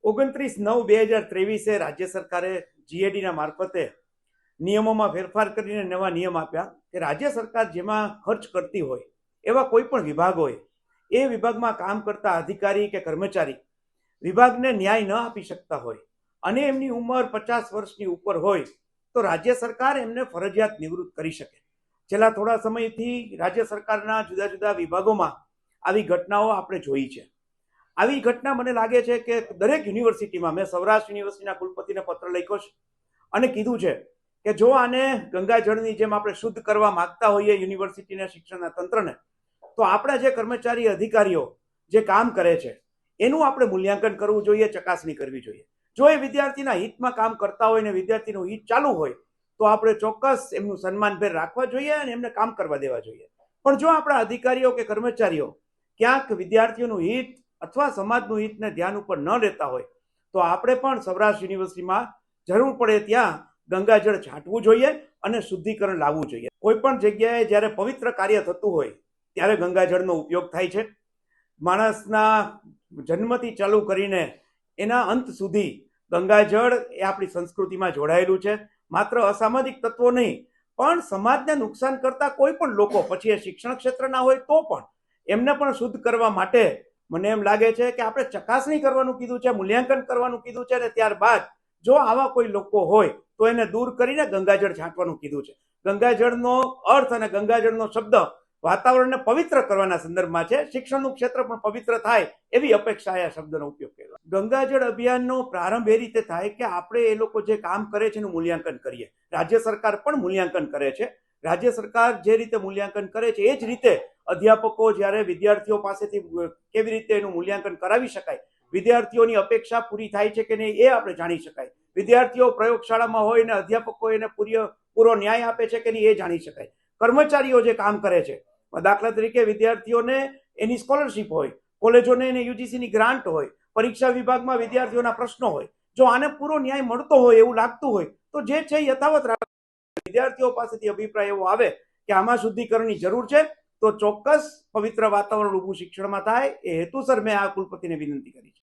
29/9/2023 રાજ્ય સરકારે જીએડીના મારફતે નિયમોમાં ફેરફાર કરીને નવા નિયમ આપ્યા કે રાજ્ય સરકાર જેમાં ખર્ચ કરતી હોય એવા કોઈ પણ વિભાગ હોય એ વિભાગમાં કામ કરતા અધિકારી કે કર્મચારી વિભાગને ન્યાય ન આપી શકતા હોય અને એમની ઉંમર 50 વર્ષની ઉપર હોય તો રાજ્ય સરકાર એમને ફરજિયાત નિવૃત્ત કરી શકે. છેલ્લા થોડા સમયથી રાજ્ય સરકારના જુદા જુદા વિભાગોમાં આવી ઘટનાઓ આપણે જોઈ છે. આવી ઘટના મને લાગે છે કે દરેક યુનિવર્સિટીમાં, મેં સૌરાષ્ટ્ર યુનિવર્સિટીના કુલપતિને પત્ર લખ્યો છે અને કીધું છે કે જો આને ગંગાજળની જેમ આપણે શુદ્ધ કરવા માંગતા હોઈએ યુનિવર્સિટીના શિક્ષણના તંત્રને, તો આપણા જે કર્મચારી અધિકારીઓ જે કામ કરે છે એનું આપણે મૂલ્યાંકન કરવું જોઈએ, ચકાસણી કરવી જોઈએ. જો એ વિદ્યાર્થીના હિતમાં કામ કરતા હોય ને વિદ્યાર્થીનું હિત ચાલુ હોય તો આપણે ચોક્કસ એમનું સન્માનભેર રાખવા જોઈએ અને એમને કામ કરવા દેવા જોઈએ. પણ જો આપણા અધિકારીઓ કે કર્મચારીઓ ક્યાંક વિદ્યાર્થીઓનું હિત અથવા સમાજનું હિતને ધ્યાન ઉપર ન લેતા હોય તો આપણે પણ સૌરાષ્ટ્ર યુનિવર્સિટીમાં જરૂર પડે ત્યાં ગંગાજળ છાંટવું જોઈએ અને શુદ્ધિકરણ લાવવું જોઈએ. કોઈ પણ જગ્યાએ જ્યારે પવિત્ર કાર્ય થતું હોય ત્યારે ગંગાજળનો ઉપયોગ થાય છે. માણસના જન્મથી ચાલુ કરીને એના અંત સુધી ગંગાજળ એ આપણી સંસ્કૃતિમાં જોડાયેલું છે. માત્ર અસામાજિક તત્વો નહીં પણ સમાજને નુકસાન કરતા કોઈ પણ લોકો, પછી એ શિક્ષણ ક્ષેત્રના હોય તો પણ, એમને પણ શુદ્ધ કરવા માટે મને એમ લાગે છે કે આપણે ચકાસણી કરવાનું કીધું છે, મૂલ્યાંકન કરવાનું કીધું છે અને ત્યારબાદ જો આવા કોઈ લોકો હોય તો એને દૂર કરીને ગંગાજળ છાંટવાનું કીધું છે. ગંગાજળનો અર્થ અને ગંગાજળનો શબ્દ વાતાવરણને પવિત્ર કરવાના સંદર્ભમાં છે. શિક્ષણનું ક્ષેત્ર પણ પવિત્ર થાય એવી અપેક્ષાએ આ શબ્દનો ઉપયોગ કર્યો. ગંગાજળ અભિયાનનો પ્રારંભ એ રીતે થાય કે આપણે એ લોકો જે કામ કરે છે એનું મૂલ્યાંકન કરીએ. રાજ્ય સરકાર પણ મૂલ્યાંકન કરે છે. રાજ્ય સરકાર જે રીતે મૂલ્યાંકન કરે છે એ જ રીતે અધ્યાપકો જ્યારે વિદ્યાર્થીઓ પાસેથી કેવી રીતે એનું મૂલ્યાંકન કરાવી શકાય, વિદ્યાર્થીઓની અપેક્ષા પૂરી થાય છે કે નહીં એ આપણે જાણી શકાય, વિદ્યાર્થીઓ પ્રયોગશાળામાં હોય ને અધ્યાપકો એને પૂરો ન્યાય આપે છે કે નહીં એ જાણી શકાય, કર્મચારીઓ જે કામ કરે છે, દાખલા તરીકે વિદ્યાર્થીઓને એની સ્કોલરશીપ હોય, કોલેજોને એને યુજીસીની ગ્રાન્ટ હોય, પરીક્ષા વિભાગમાં વિદ્યાર્થીઓના પ્રશ્નો હોય, જો આને પૂરો ન્યાય મળતો હોય એવું લાગતું હોય તો જે છે યથાવત રાખે. વિદ્યાર્થીઓ પાસેથી અભિપ્રાય એવો આવે કે આમાં શુદ્ધિકરણની જરૂર છે તો ચોક્કસ પવિત્ર વાતાવરણ ઊભું શિક્ષણમાં થાય. એ હેતુસર મેં આ કુલપતિને વિનંતી કરી છે.